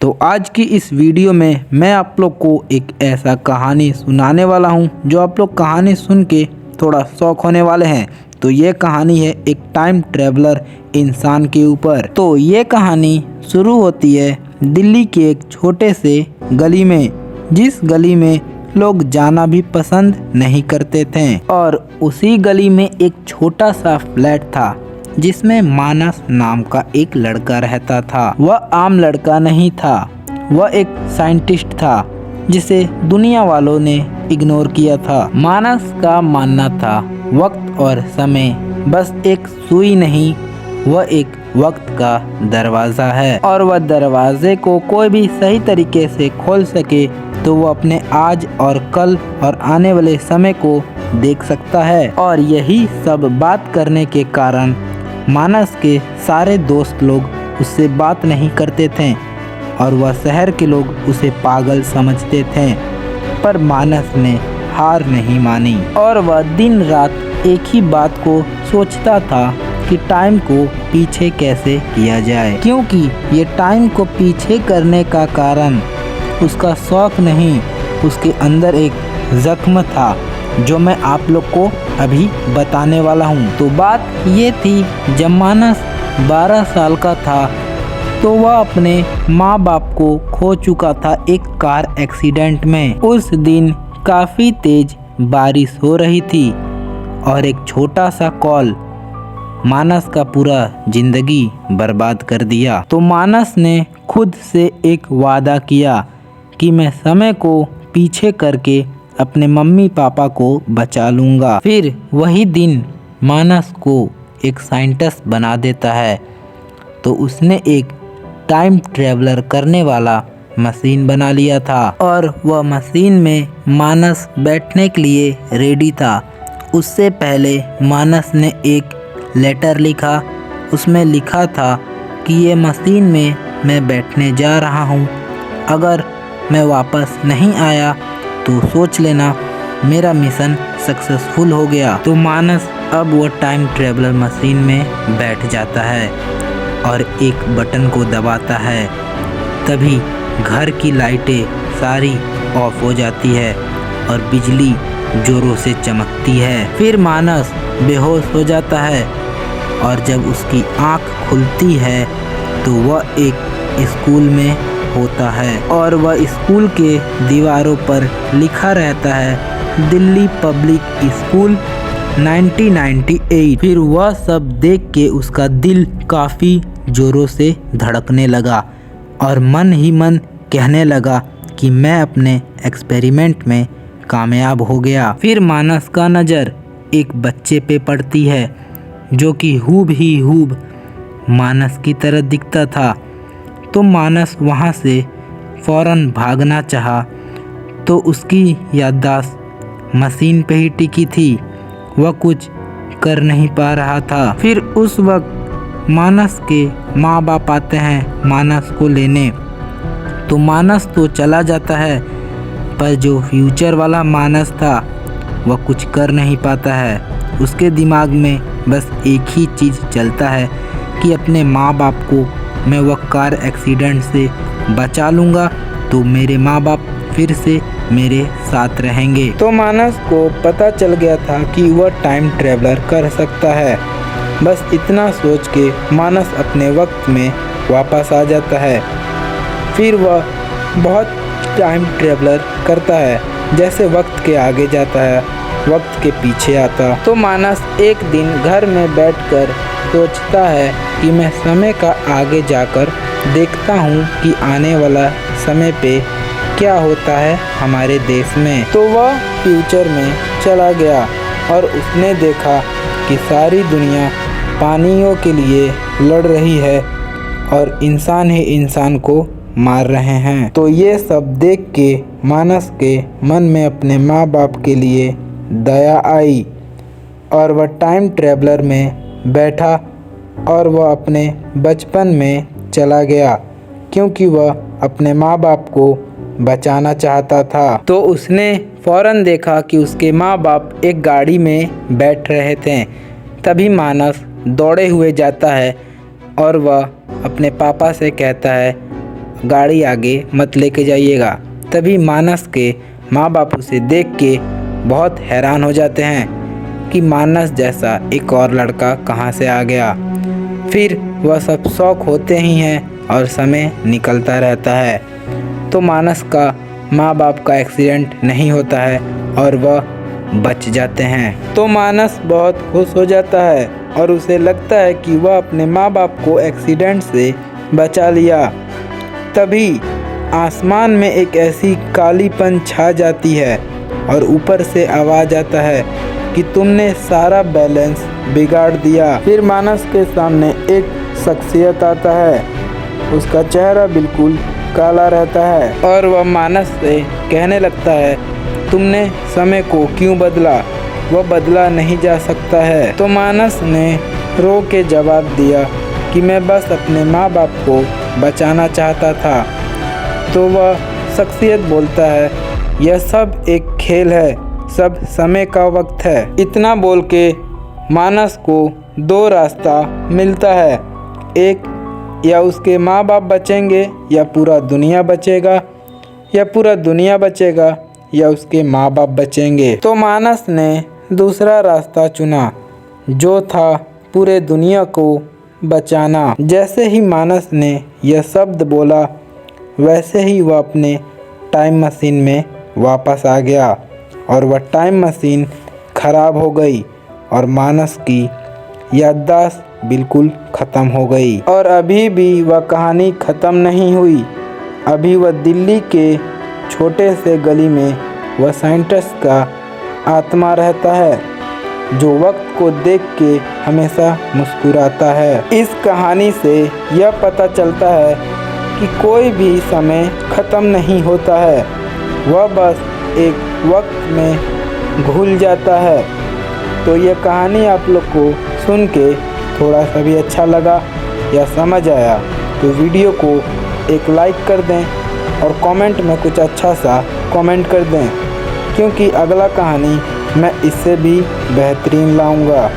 तो आज की इस वीडियो में मैं आप लोग को एक ऐसा कहानी सुनाने वाला हूँ जो आप लोग कहानी सुन के थोड़ा शौक होने वाले हैं। तो ये कहानी है एक टाइम ट्रैवलर इंसान के ऊपर। तो ये कहानी शुरू होती है दिल्ली के एक छोटे से गली में, जिस गली में लोग जाना भी पसंद नहीं करते थे। और उसी गली में एक छोटा सा फ्लैट था जिसमें मानस नाम का एक लड़का रहता था। वह आम लड़का नहीं था, वह एक साइंटिस्ट था जिसे दुनिया वालों ने इग्नोर किया था। मानस का मानना था वक्त और समय बस एक सुई नहीं, वह एक वक्त का दरवाज़ा है और वह दरवाजे को कोई भी सही तरीके से खोल सके तो वो अपने आज और कल और आने वाले समय को देख सकता है। और यही सब बात करने के कारण मानस के सारे दोस्त लोग उससे बात नहीं करते थे और वह शहर के लोग उसे पागल समझते थे। पर मानस ने हार नहीं मानी और वह दिन रात एक ही बात को सोचता था कि टाइम को पीछे कैसे किया जाए, क्योंकि ये टाइम को पीछे करने का कारण उसका शौक नहीं, उसके अंदर एक जख्म था जो मैं आप लोग को अभी बताने वाला हूँ। तो बात ये थी, जब मानस 12 साल का था तो वह अपने माँ बाप को खो चुका था एक कार एक्सीडेंट में। उस दिन काफ़ी तेज बारिश हो रही थी और एक छोटा सा कॉल मानस का पूरा जिंदगी बर्बाद कर दिया। तो मानस ने खुद से एक वादा किया कि मैं समय को पीछे करके अपने मम्मी पापा को बचा लूँगा। फिर वही दिन मानस को एक साइंटिस्ट बना देता है। तो उसने एक टाइम ट्रैवलर करने वाला मशीन बना लिया था और वह मशीन में मानस बैठने के लिए रेडी था। उससे पहले मानस ने एक लेटर लिखा, उसमें लिखा था कि ये मशीन में मैं बैठने जा रहा हूँ, अगर मैं वापस नहीं आया तो सोच लेना मेरा मिशन सक्सेसफुल हो गया। तो मानस अब वो टाइम ट्रैवलर मशीन में बैठ जाता है और एक बटन को दबाता है, तभी घर की लाइटें सारी ऑफ हो जाती है और बिजली जोरों से चमकती है। फिर मानस बेहोश हो जाता है और जब उसकी आँख खुलती है तो वह एक स्कूल में होता है और वह स्कूल के दीवारों पर लिखा रहता है दिल्ली पब्लिक स्कूल 1998। फिर वह सब देख के उसका दिल काफ़ी ज़ोरों से धड़कने लगा और मन ही मन कहने लगा कि मैं अपने एक्सपेरिमेंट में कामयाब हो गया। फिर मानस का नज़र एक बच्चे पे पड़ती है जो कि हूब मानस की तरह दिखता था। तो मानस वहाँ से फ़ौरन भागना चाहा तो उसकी याददाश्त मशीन पे ही टिकी थी, वह कुछ कर नहीं पा रहा था। फिर उस वक्त मानस के माँ बाप आते हैं मानस को लेने। तो मानस तो चला जाता है, पर जो फ्यूचर वाला मानस था वह कुछ कर नहीं पाता है। उसके दिमाग में बस एक ही चीज़ चलता है कि अपने माँ बाप को मैं वह कार एक्सीडेंट से बचा लूँगा तो मेरे माँ बाप फिर से मेरे साथ रहेंगे। तो मानस को पता चल गया था कि वह टाइम ट्रैवलर कर सकता है। बस इतना सोच के मानस अपने वक्त में वापस आ जाता है। फिर वह बहुत टाइम ट्रैवलर करता है, जैसे वक्त के आगे जाता है वक्त के पीछे आता। तो मानस एक दिन घर में बैठकर सोचता है कि मैं समय का आगे जाकर देखता हूँ कि आने वाला समय पे क्या होता है हमारे देश में। तो वह फ्यूचर में चला गया और उसने देखा कि सारी दुनिया पानियों के लिए लड़ रही है और इंसान ही इंसान को मार रहे हैं। तो ये सब देख के मानस के मन में अपने माँ बाप के लिए दया आई और वह टाइम ट्रैवलर में बैठा और वह अपने बचपन में चला गया, क्योंकि वह अपने माँ बाप को बचाना चाहता था। तो उसने फ़ौरन देखा कि उसके माँ बाप एक गाड़ी में बैठ रहे थे। तभी मानस दौड़े हुए जाता है और वह अपने पापा से कहता है, गाड़ी आगे मत लेके जाइएगा। तभी मानस के माँ बाप उसे देख के बहुत हैरान हो जाते हैं कि मानस जैसा एक और लड़का कहाँ से आ गया। फिर वह सब शौक होते ही हैं और समय निकलता रहता है तो मानस का माँ बाप का एक्सीडेंट नहीं होता है और वह बच जाते हैं। तो मानस बहुत खुश हो जाता है और उसे लगता है कि वह अपने माँ बाप को एक्सीडेंट से बचा लिया। तभी आसमान में एक ऐसी कालीपन छा जाती है और ऊपर से आवाज़ आता है कि तुमने सारा बैलेंस बिगाड़ दिया। फिर मानस के सामने एक शख्सियत आता है, उसका चेहरा बिल्कुल काला रहता है और वह मानस से कहने लगता है तुमने समय को क्यों बदला, वह बदला नहीं जा सकता है। तो मानस ने रो के जवाब दिया कि मैं बस अपने माँ बाप को बचाना चाहता था। तो वह शख्सियत बोलता है यह सब एक खेल है, सब समय का वक्त है। इतना बोल के मानस को दो रास्ता मिलता है, एक या उसके माँ बाप बचेंगे या पूरा दुनिया बचेगा, या पूरा दुनिया बचेगा या उसके माँ बाप बचेंगे। तो मानस ने दूसरा रास्ता चुना जो था पूरे दुनिया को बचाना। जैसे ही मानस ने यह शब्द बोला वैसे ही वह अपने टाइम मशीन में वापस आ गया और वह टाइम मशीन खराब हो गई और मानस की याददाश्त बिल्कुल ख़त्म हो गई। और अभी भी वह कहानी ख़त्म नहीं हुई। अभी वह दिल्ली के छोटे से गली में वह साइंटिस्ट का आत्मा रहता है जो वक्त को देख के हमेशा मुस्कुराता है। इस कहानी से यह पता चलता है कि कोई भी समय ख़त्म नहीं होता है, वह बस एक वक्त में घुल जाता है। तो यह कहानी आप लोग को सुन के थोड़ा सा भी अच्छा लगा या समझ आया तो वीडियो को एक लाइक कर दें और कमेंट में कुछ अच्छा सा कमेंट कर दें, क्योंकि अगला कहानी मैं इससे भी बेहतरीन लाऊंगा।